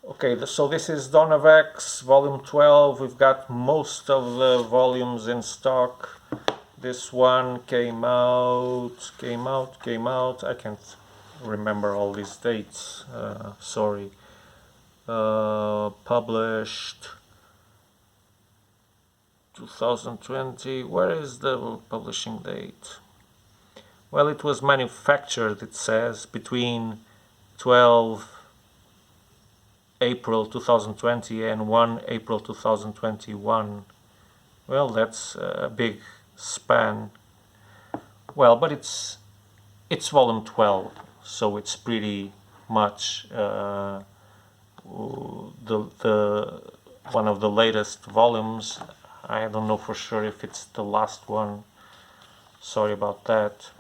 Okay, so this is Dawn of X, volume 12. We've got most of the volumes in stock. This one came out. I can't remember all these dates. Sorry. Published 2020. Where is the publishing date? Well, it was manufactured, it says, between 12 April 2020 and 1 April 2021. Well, that's a big span. Well, but it's volume 12, so it's pretty much the one of the latest volumes. I don't know for sure if it's the last one. Sorry about that.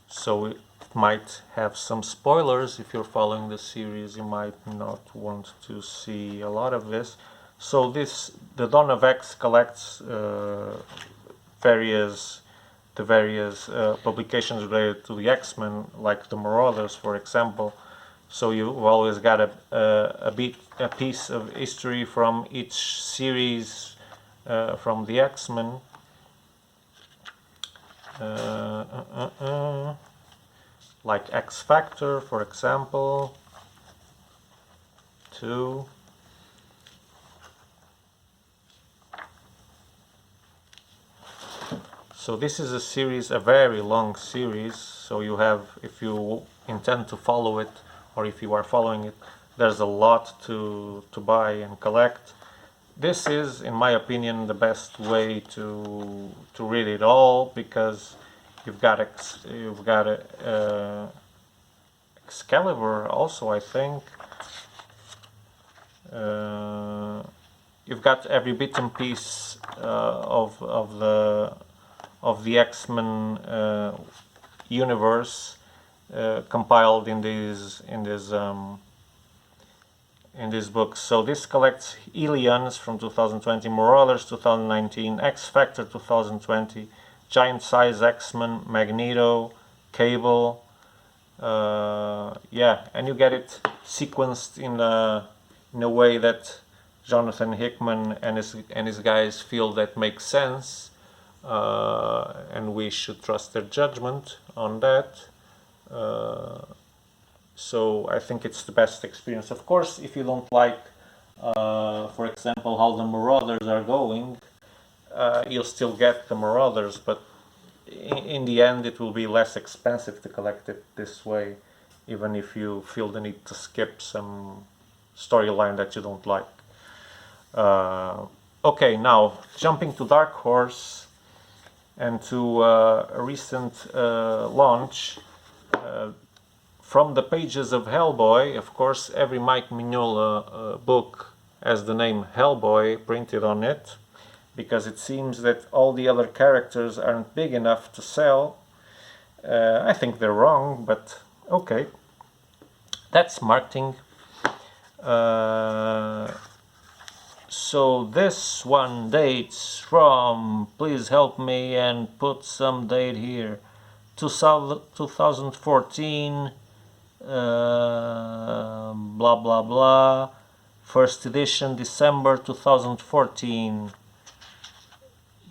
So it might have some spoilers. If you're following the series, you might not want to see a lot of this. So the Dawn of X collects various publications related to the X-Men, like the Marauders, for example. So you've always got a piece of history from each series from the X-Men. Like X Factor, for example, 2. So this is a series, a very long series. So you have, if you intend to follow it, or if you are following it, there's a lot to buy and collect. This is, in my opinion, the best way to read it all, because you've got Excalibur also, I think. You've got every bit and piece of the X-Men universe compiled in these books. So this collects Aliens from 2020, Marauders 2019, X Factor 2020, Giant Size X-Men, Magneto, Cable. Yeah, and you get it sequenced in a way that Jonathan Hickman and his guys feel that makes sense, and we should trust their judgment on that. So I think it's the best experience. Of course, if you don't like, for example, how the Marauders are going, you'll still get the Marauders, but in the end it will be less expensive to collect it this way, even if you feel the need to skip some storyline that you don't like. Okay, now jumping to Dark Horse and to a recent launch. From the pages of Hellboy, of course, every Mike Mignola book has the name Hellboy printed on it, because it seems that all the other characters aren't big enough to sell. I think they're wrong, but okay. That's marketing. So this one dates from, please help me and put some date here, 2014, blah blah blah, first edition December 2014.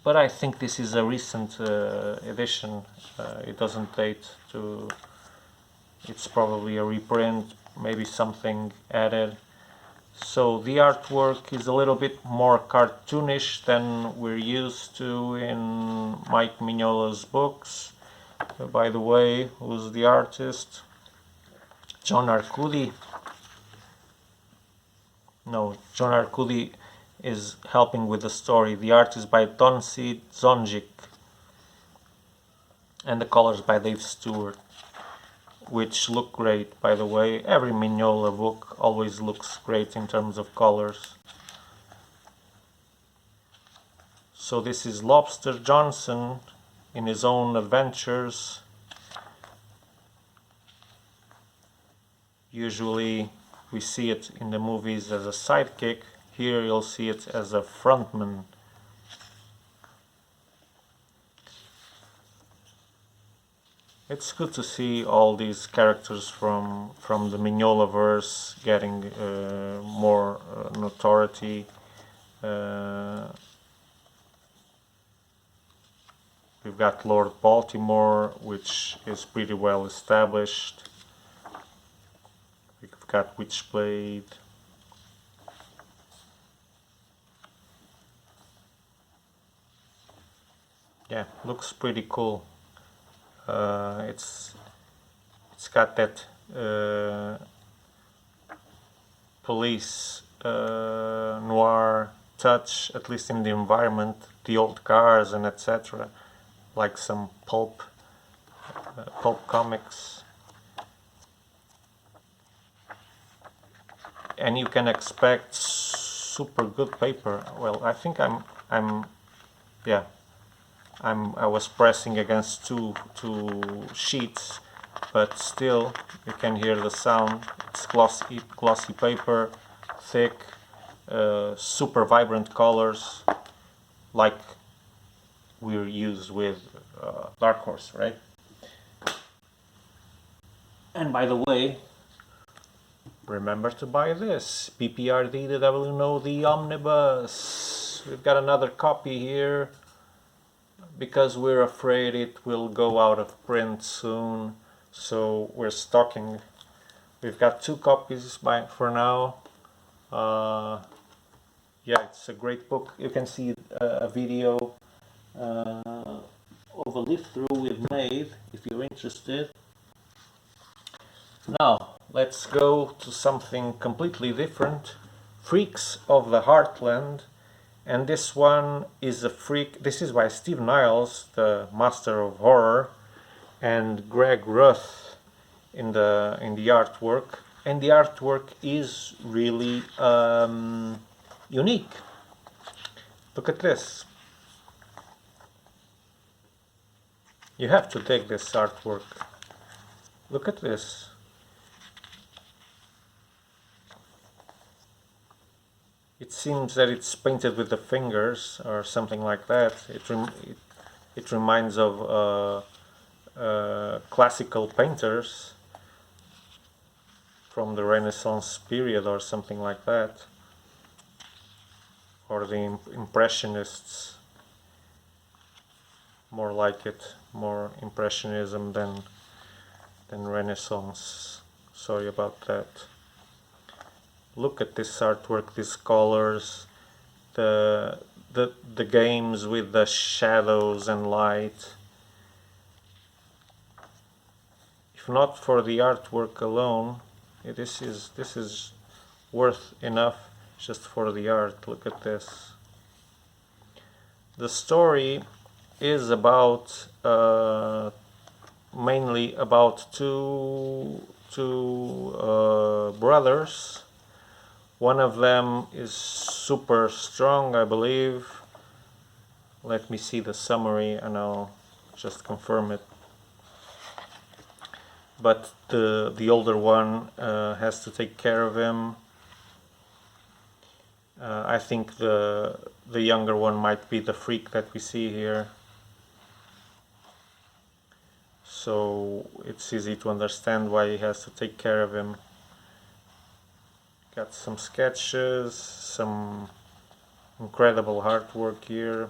But I think this is a recent edition. It doesn't date to, it's probably a reprint, maybe something added. So the artwork is a little bit more cartoonish than we're used to in Mike Mignola's books. By the way, who's the artist? John Arcudi? No, John Arcudi is helping with the story. The art is by Tonsi Zonjic, and the colors by Dave Stewart, which look great, by the way. Every Mignola book always looks great in terms of colors. So this is Lobster Johnson in his own adventures. Usually we see it in the movies as a sidekick. Here you'll see it as a frontman. it's good to see all these characters from the Mignola-verse getting more notoriety. We've got Lord Baltimore, which is pretty well established. We've got Witchblade. Yeah, looks pretty cool. It's got that police noir touch, at least in the environment, the old cars and etc. Like some pulp comics. And you can expect super good paper. Well, I think I was pressing against two sheets, but still you can hear the sound. It's glossy paper, thick, super vibrant colors, like we're used with Dark Horse, right? And by the way, remember to buy this BPRDW Know the Omnibus. We've got another copy here because we're afraid it will go out of print soon, so we're stocking. We've got 2 copies for now. Yeah, it's a great book. You can see a video of a lift through we've made if you're interested. Now let's go to something completely different. Freaks of the Heartland. And this one is a freak. This is by Steve Niles, the master of horror, and Greg Ruth in the artwork. And the artwork is really unique. Look at this. You have to take this artwork. Look at this. It seems that it's painted with the fingers or something like that. It reminds of classical painters from the Renaissance period or something like that, or the Impressionists. More like it, more Impressionism than Renaissance. Sorry about that. Look at this artwork, these colors, the games with the shadows and light. If not for the artwork alone, this is worth enough just for the art. Look at this. The story is about mainly about two brothers. One of them is super strong, I believe. Let me see the summary and I'll just confirm it. But the older one has to take care of him. I think the younger one might be the freak that we see here. So it's easy to understand why he has to take care of him. Got some sketches, some incredible artwork here.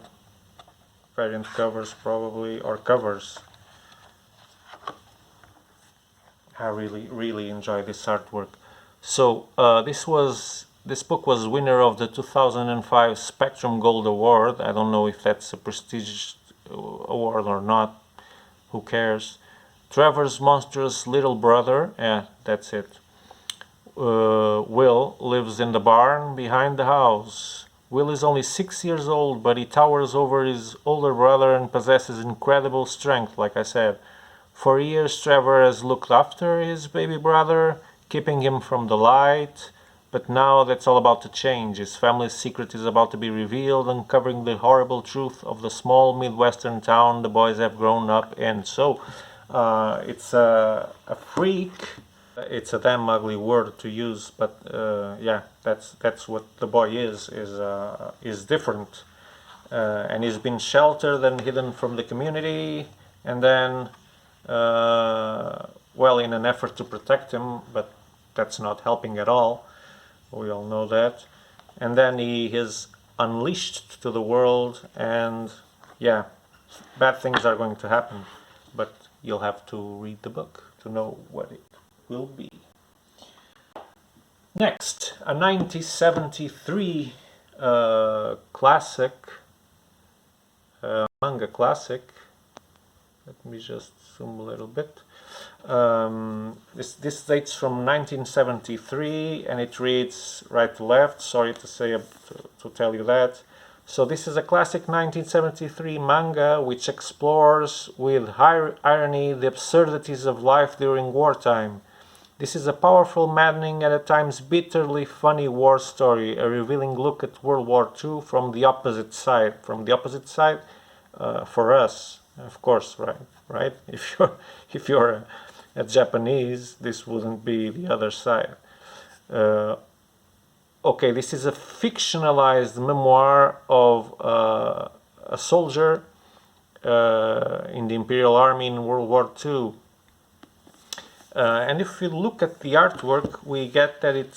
Variant covers probably, or covers. I really enjoy this artwork. So this book was winner of the 2005 Spectrum Gold Award. I don't know if that's a prestigious award or not. Who cares? Trevor's monstrous little brother, yeah, that's it. Will lives in the barn behind the house. Will is only 6 years old, but he towers over his older brother and possesses incredible strength, like I said. For years, Trevor has looked after his baby brother, keeping him from the light, but now that's all about to change. His family's secret is about to be revealed, uncovering the horrible truth of the small Midwestern town the boys have grown up in. So, it's a freak. It's a damn ugly word to use, but yeah, that's what the boy is different, and he's been sheltered and hidden from the community, and then well, in an effort to protect him, but that's not helping at all. We all know that. And then he is unleashed to the world, and yeah, bad things are going to happen. But you'll have to read the book to know what it will be. Next, a 1973 classic, manga classic. Let me just zoom a little bit. This dates from 1973 and it reads right to left. Sorry to say to tell you that. So this is a classic 1973 manga which explores with high irony the absurdities of life during wartime. This is a powerful, maddening, and at times bitterly funny war story, a revealing look at World War II from the opposite side. From the opposite side, for us, of course, right? If you're a Japanese, this wouldn't be the other side. Okay, this is a fictionalized memoir of a soldier in the Imperial Army in World War II. And if we look at the artwork, we get that it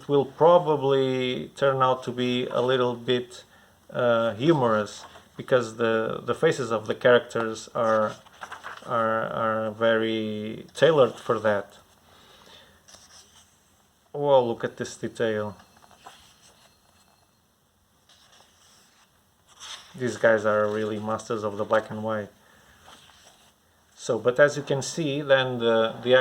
will probably turn out to be a little bit humorous, because the faces of the characters are very tailored for that. Whoa, look at this detail. These guys are really masters of the black and white. So, but as you can see, then the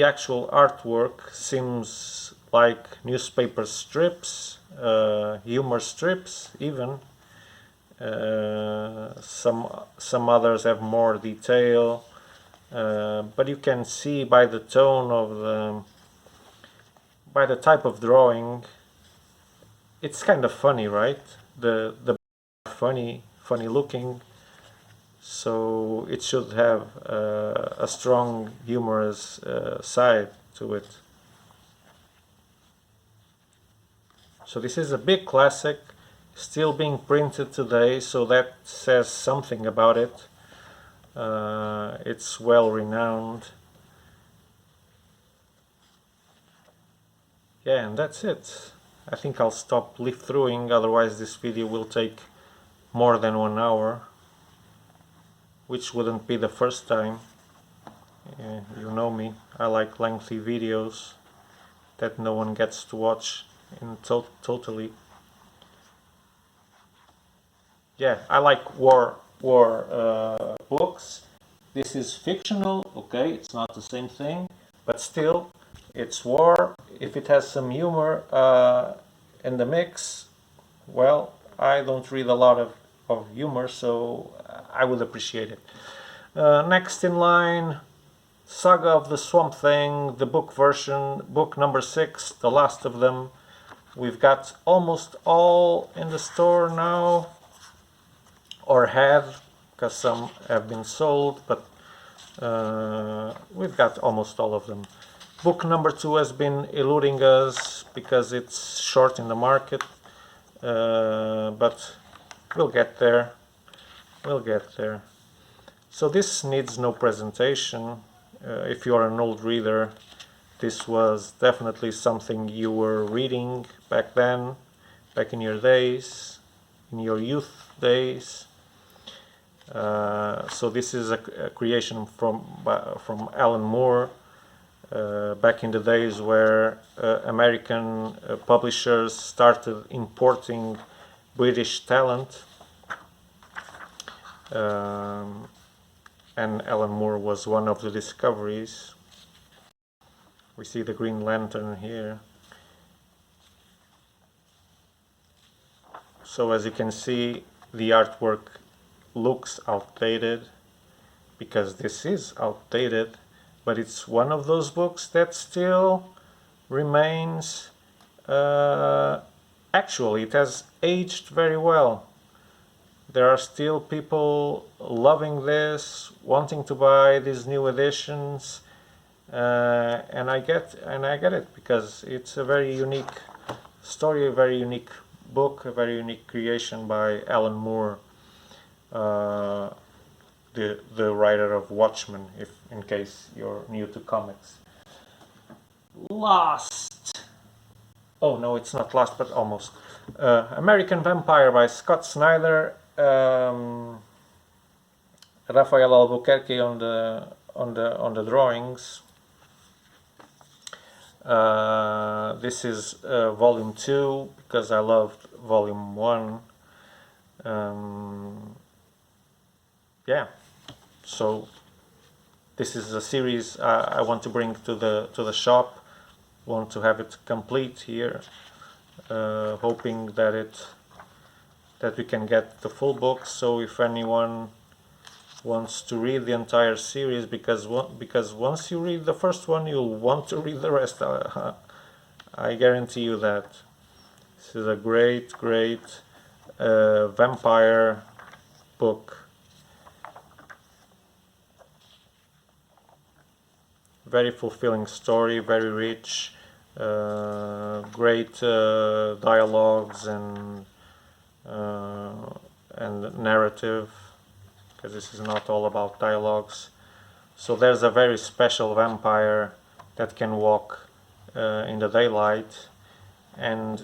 actual artwork seems like newspaper strips, humor strips even. Some others have more detail, but you can see by the tone of by the type of drawing, it's kind of funny, right? The funny looking. So it should have a strong humorous side to it. So this is a big classic, still being printed today, so that says something about it. It's well renowned. Yeah, and that's it. I think I'll stop leaf-throughing, otherwise this video will take more than 1 hour. Which wouldn't be the first time. You know me, I like lengthy videos that no one gets to watch in totally. Yeah, I like war books. This is fictional, okay, it's not the same thing, but still, it's war. If it has some humor in the mix, well, I don't read a lot of humor, so I would appreciate it. Next in line, Saga of the Swamp Thing, the book version, book number 6, the last of them. We've got almost all in the store now, or have, because some have been sold, but we've got almost all of them. Book number 2 has been eluding us because it's short in the market, but we'll get there. We'll get there. So this needs no presentation. If you are an old reader, this was definitely something you were reading back then, back in your days, in your youth days. So this is a creation from Alan Moore, back in the days where American publishers started importing British talent. And Alan Moore was one of the discoveries. We see the Green Lantern here. So as you can see, the artwork looks outdated, because this is outdated, but it's one of those books that still remains actually, it has aged very well. There are still people loving this, wanting to buy these new editions, and I get it, because it's a very unique story, a very unique book, a very unique creation by Alan Moore. the writer of Watchmen, if in case you're new to comics. Last. Oh no, it's not last, but almost. American Vampire by Scott Snyder. Rafael Albuquerque on the drawings. This is volume 2 because I loved volume 1. Yeah, so this is a series I want to bring to the shop. Want to have it complete here, hoping that we can get the full book. So if anyone wants to read the entire series, because once you read the first one, you'll want to read the rest. I guarantee you that. This is a great vampire book. Very fulfilling story, very rich, great dialogues and narrative, because this is not all about dialogues. So there's a very special vampire that can walk in the daylight, and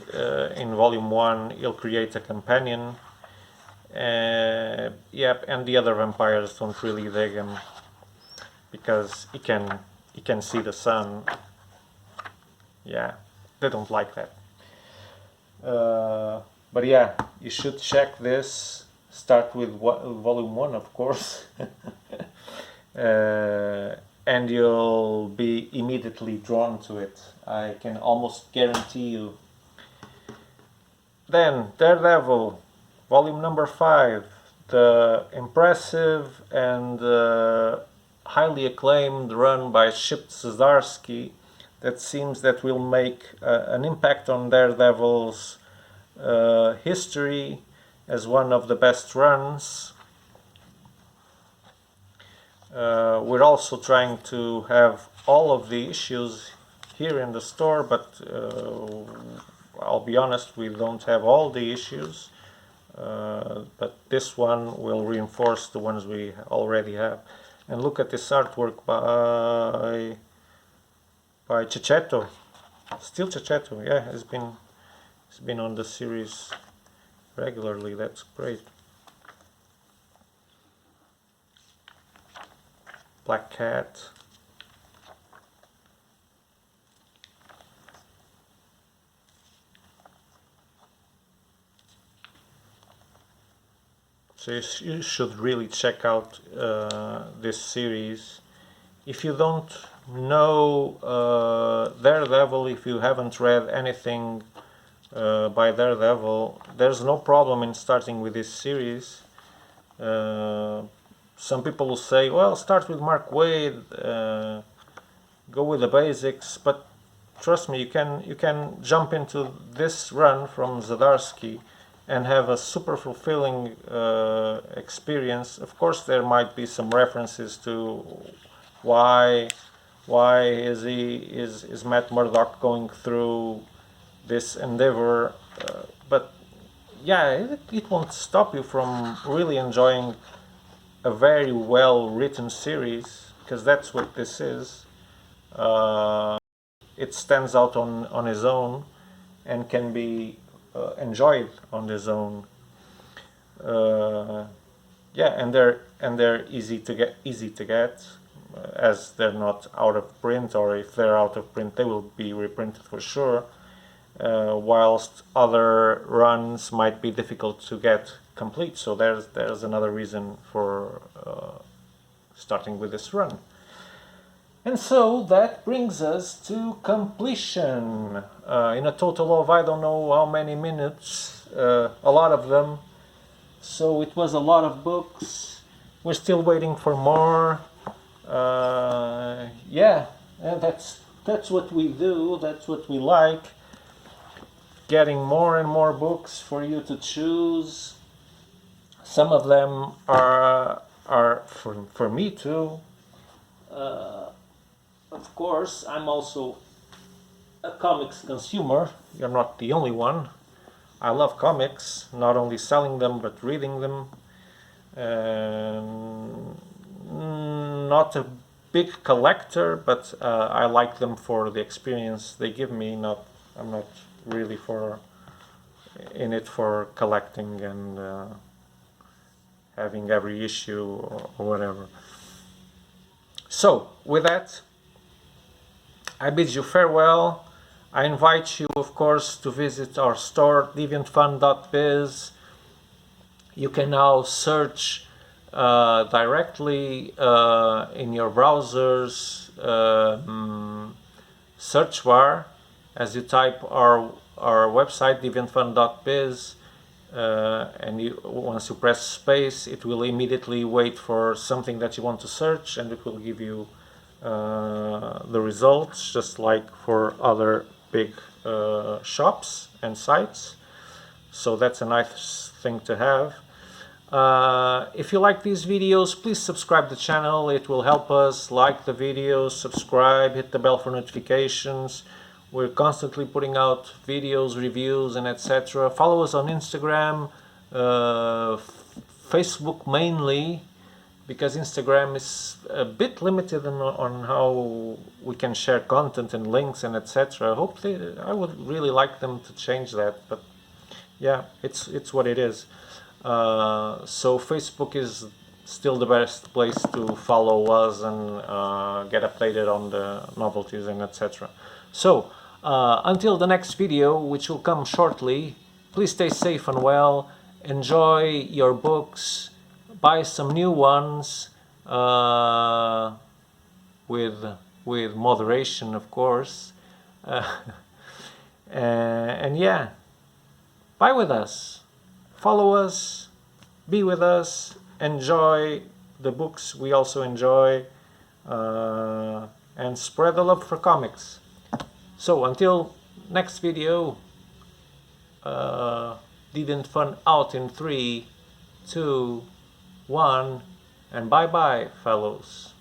in volume 1 he'll create a companion. Yep, and the other vampires don't really dig him because he can see the sun. Yeah, they don't like that. But yeah, you should check this. Start with volume 1, of course. And you'll be immediately drawn to it. I can almost guarantee you. Then, Daredevil, volume number 5. The impressive and highly acclaimed run by Chip Zdarsky that seems that will make an impact on Daredevil's history as one of the best runs. We're also trying to have all of the issues here in the store, but I'll be honest, we don't have all the issues. But this one will reinforce the ones we already have. And look at this artwork by Checchetto. Still Checchetto, yeah, it's been on the series regularly. That's great. Black Cat. So you should really check out this series. If you don't know Daredevil, if you haven't read anything by Daredevil, there's no problem in starting with this series. Some people will say, well, start with Mark Waid, go with the basics, but trust me, you can jump into this run from Zdarsky and have a super fulfilling experience. Of course, there might be some references to why is Matt Murdock going through this endeavor, but yeah, it won't stop you from really enjoying a very well written series, because that's what this is. It stands out on his own and can be enjoyed on his own. Yeah, and they're easy to get, as they're not out of print, or if they're out of print, they will be reprinted for sure. Whilst other runs might be difficult to get complete, so there's another reason for starting with this run. And so that brings us to completion in a total of I don't know how many minutes, a lot of them. So it was a lot of books. We're still waiting for more. Yeah, and that's what we do. That's what we like. Getting more and more books for you to choose. Some of them are for me too. Of course, I'm also a comics consumer. You're not the only one. I love comics, not only selling them but reading them. Not a big collector, but I like them for the experience they give me. I'm not really in it for collecting and having every issue or whatever. So, with that, I bid you farewell. I invite you, of course, to visit our store, Deviant.fun.biz. You can now search directly in your browser's search bar as you type our website, Deviant.fun.biz. And once you press space, it will immediately wait for something that you want to search, and it will give you the results, just like for other big shops and sites. So that's a nice thing to have. If you like these videos, please subscribe to the channel. It will help us. Like the videos, subscribe, hit the bell for notifications. We're constantly putting out videos, reviews, and etc. Follow us on Instagram, Facebook mainly, because Instagram is a bit limited on how we can share content and links and etc. I would really like them to change that, but yeah, it's what it is. So Facebook is still the best place to follow us and get updated on the novelties and etc. So until the next video, which will come shortly, please stay safe and well, enjoy your books, buy some new ones with moderation, of course, and yeah, buy with us, follow us, be with us, enjoy the books we also enjoy, and spread the love for comics. So until next video, Deviant.fun out in 3, 2, 1, and bye bye, fellows.